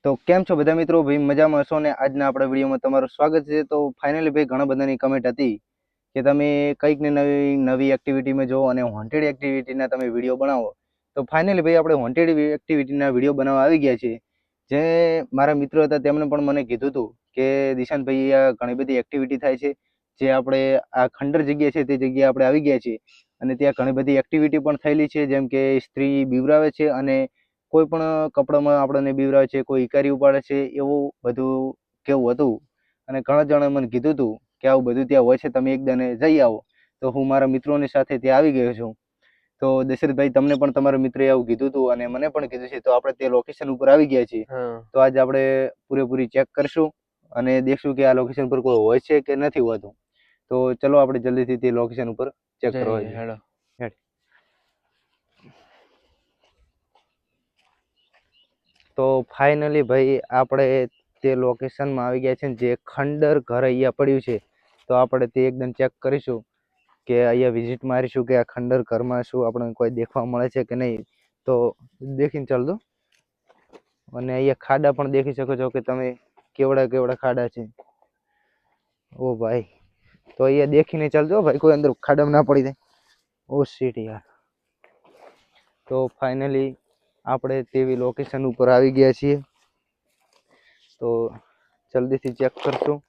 તો કેમ છો બધા મિત્રો? ભાઈ મજામાં હશો ને આજના આપણા વિડીયોમાં તમારું સ્વાગત છે. તો ફાઇનલી ભાઈ ઘણા બધાની કમેન્ટ હતી કે તમે કંઈક ને નવી એક્ટિવિટીમાં જો અને હોન્ટેડ એક્ટિવિટીના તમે વિડીયો બનાવો. તો ફાઇનલી ભાઈ આપણે હોન્ટેડ એક્ટિવિટીના વિડીયો બનાવવા આવી ગયા છીએ. જે મારા મિત્રો હતા તેમણે પણ મને કીધું હતું કે દિશાંતભાઈ આ ઘણી બધી એક્ટિવિટી થાય છે, જે આપણે આ ખંડર જગ્યા છે તે જગ્યાએ આપણે આવી ગયા છીએ અને ત્યાં ઘણી બધી એક્ટિવિટી પણ થયેલી છે, જેમ કે સ્ત્રી બીવરાવે છે અને કોઈ પણ કપડામાં આપણને બીવરાવે છે, કોઈ ઇકારી ઉપાડે છે, એવું બધું કેવું હતું. અને ઘણા જણાએ મને કીધું હતું કે આવું બધું ત્યાં હોય છે, તમે એકદમ જઈ આવો. તો હું મારા મિત્રોની સાથે ત્યાં આવી ગયો છું. તો દશરથભાઈ, તમને પણ તમારા મિત્રએ આવું કીધું હતું અને મને પણ કીધું છે, તો આપણે તે લોકેશન ઉપર આવી ગયા છીએ. તો આજે આપણે પૂરેપૂરી ચેક કરશું અને દેખશું કે આ લોકેશન પર કોઈ હોય છે કે નથી હોતું. તો ચલો આપણે જલ્દીથી તે લોકેશન ઉપર ચેક કરવા જઈએ. તો ફાઇનલી ભાઈ આપણે તે લોકેશનમાં આવી ગયા છે, જે ખંડર ઘર અહીંયા પડ્યું છે. તો આપણે તે એકદમ ચેક કરીશું કે અહીંયા વિઝિટ મારીશું કે આ ખંડર ઘરમાં શું આપણને કોઈ દેખવા મળે છે કે નહીં. તો દેખીને ચાલજો. અને અહીંયા ખાડા પણ દેખી શકો છો કે તમે કેવડા ખાડા છે. ઓ ભાઈ, તો અહીંયા દેખીને ચાલજો ભાઈ, કોઈ અંદર ખાડામાં ના પડી જાય. ઓ શીટ યાર. તો ફાઇનલી આપણે તેવી લોકેશન ઉપર આવી ગયા છીએ. તો જલ્દીથી ચેક કરશું.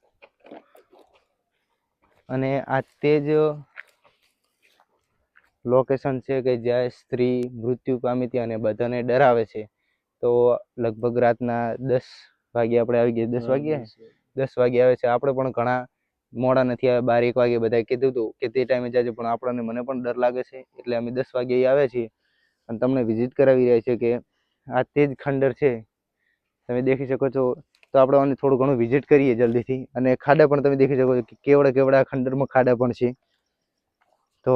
અને આ તે જ લોકેશન છે કે જ્યાં સ્ત્રી મૃત્યુ પામી હતી અને બધાને ડરાવે છે. તો લગભગ રાતના 10 વાગે આપણે આવી ગયા. 10 વાગે આવે છે. આપણે પણ ઘણા મોડા નથી આવ્યા, 12-1 વાગે બધા કીધું હતું કે તે ટાઈમે જાજે, પણ આપણને મને પણ ડર લાગે છે એટલે અમે 10 વાગે આવ્યા છીએ અને તમને વિઝિટ કરાવી રહ્યા છે કે આ તે જ ખંડર છે, તમે દેખી શકો છો. તો આપણે આને થોડું ઘણું વિઝિટ કરીએ જલ્દીથી. અને ખાડા પણ તમે દેખી શકો છો કે કેવડા ખંડરમાં ખાડા પણ છે. તો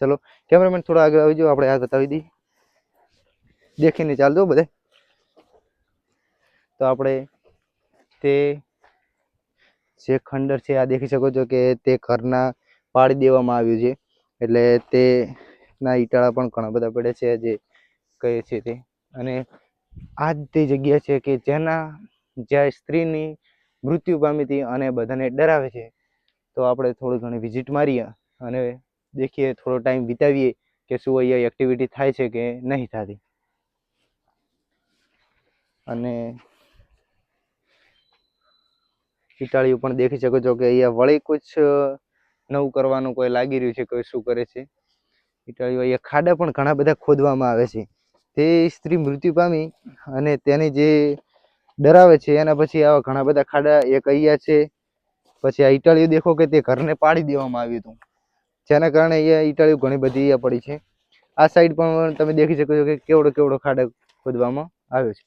ચલો કેમેરામેન થોડો આગળ આવી જાઓ, આપણે આ બતાવી દઈએ. દેખીને ચાલજો બધે. તો આપણે તે જે ખંડર છે આ દેખી શકો છો કે તે ઘરના પાડી દેવામાં આવ્યું છે, એટલે તે ના ઈટાળા પણ ઘણા બધા પડે છે જે કહે છે તે. અને આ જ તે જગ્યા છે કે જ્યાં સ્ત્રીની મૃત્યુ પામી હતી અને બધાને ડરાવે છે. તો આપણે થોડી ઘણી વિઝિટ મારીએ અને દેખીએ, થોડો ટાઈમ વિતાવીએ કે શું અહીંયા એક્ટિવિટી થાય છે કે નહીં થતી. અને ઈટાળીઓ પણ દેખી શકો છો કે અહીંયા વળી કુછ નવું કરવાનું કોઈ લાગી રહ્યું છે, કોઈ શું કરે છે. ઈટાળીઓ અહીંયા ખાડા પણ ઘણા બધા ખોદવામાં આવે છે. તે સ્ત્રી મૃત્યુ પામી અને તેની જે ડરાવે છે એના પછી આવા ઘણા બધા ખાડા એક અહીંયા છે. પછી આ ઈટાળીઓ દેખો કે તે ઘરને પાડી દેવામાં આવ્યું હતું, જેના કારણે અહીંયા ઈટાળીઓ ઘણી બધી અહીંયા પડી છે. આ સાઈડ પણ તમે દેખી શકો છો કે કેવડો ખાડા ખોદવામાં આવ્યો છે.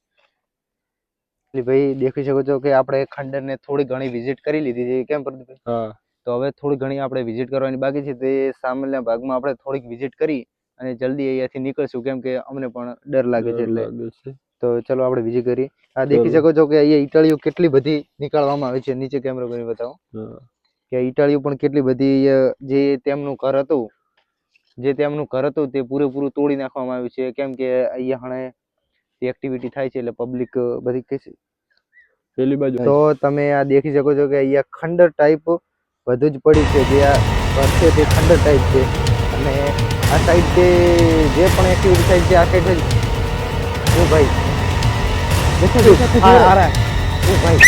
ભાઈ દેખી શકો છો કે આપણે ખંડરને થોડી ઘણી વિઝિટ કરી લીધી છે. કેમ પ્રદીપભાઈ? તો હવે થોડી ઘણી આપણે વિઝિટ કરવાની બાકી છે. તે સામેના ભાગમાં આપણે થોડીક વિઝિટ કરી અને જલ્દી અહીંયાથી નીકળશું, કેમ કે અમને પણ ડર લાગે છે. એટલે તો ચલો આપણે વિઝિટ કરીએ. આ દેખી શકો છો કે અહીંયા ઈટાળીઓ કેટલી બધી નીકાળવામાં આવી છે. નીચે કેમેરો કરી બતાવો કે ઈટાળીઓ પણ કેટલી બધી, જે તેમનું ઘર હતું તે પૂરેપૂરું તોડી નાખવામાં આવ્યું છે. કેમ કે અહીંયા એક્ટિવિટી થાય છે એટલે પબ્લિક બધી કે છે પેલી બાજુ. તો તમે આ દેખી શકો છો કે અહીંયા ખંડર ટાઈપ બધું જ પડ્યું છે. જે આ ઘર છે તે ખંડર ટાઈપ છે. અને આ સાઈડ તે જે પણ એક્ટિવિટી થાય છે આ સાઈડ જ. ઓ ભાઈ દેખો, ઓ ભાઈ